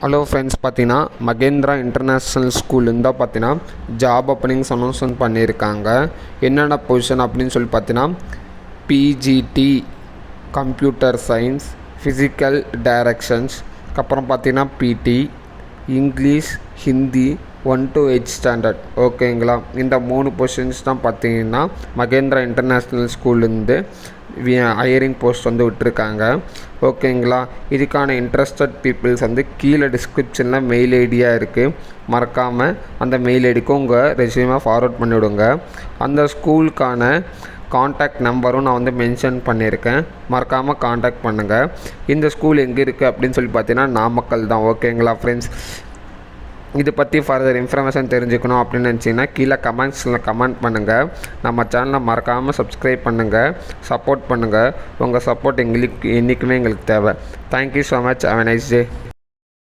Hello friends, பார்த்தீங்கன்னா Mahindra international ஸ்கூல்லேருந்து தான் பார்த்தீங்கன்னா ஜாப் ஓப்பனிங்ஸ் அனௌன்ஸ்மெண்ட் பண்ணியிருக்காங்க. என்னென்ன பொசிஷன் அப்படின்னு சொல்லி பார்த்தீங்கன்னா PGT computer science, physical directions, அப்புறம் பார்த்தீங்கன்னா பிடி, இங்கிலீஷ், ஹிந்தி 1 to 8 ஸ்டாண்டர்ட். ஓகேங்களா, இந்த 3 பொசிஷன்ஸ் தான் பார்த்தீங்கன்னா மகேந்திரா இன்டர்நேஷ்னல் ஸ்கூல்லேருந்து ஹையரிங் போஸ்ட் விட்டுருக்காங்க. ஓகேங்களா, இதுக்கான இன்ட்ரெஸ்டட் பீப்புள்ஸ் கீழே டிஸ்கிரிப்ஷனில் மெயில் ஐடியாக இருக்குது. மறக்காமல் அந்த மெயில் ஐடிக்கும் உங்கள் ரெஸ்யூமை ஃபார்வர்ட் பண்ணிவிடுங்க. அந்த ஸ்கூலுக்கான காண்டாக்ட் நம்பரும் நான் மென்ஷன் பண்ணியிருக்கேன். மறக்காமல் காண்டாக்ட் பண்ணுங்கள். இந்த ஸ்கூல் எங்கே இருக்குது அப்படின்னு சொல்லி பார்த்தீங்கன்னா நாமக்கல் தான். ஓகேங்களா ஃப்ரெண்ட்ஸ், இதை பற்றி ஃபர்தர் இன்ஃபர்மேஷன் தெரிஞ்சுக்கணும் அப்படின்னு நினச்சிங்கன்னா கீழே கமெண்ட்ஸில் கமெண்ட் பண்ணுங்கள். நம்ம சேனலை மறக்காமல் சப்ஸ்கிரைப் பண்ணுங்கள், சப்போர்ட் பண்ணுங்கள். உங்கள் சப்போர்ட் எங்களுக்கு என்றைக்குமே எங்களுக்கு தேவை. Thank you so much. Have a nice day.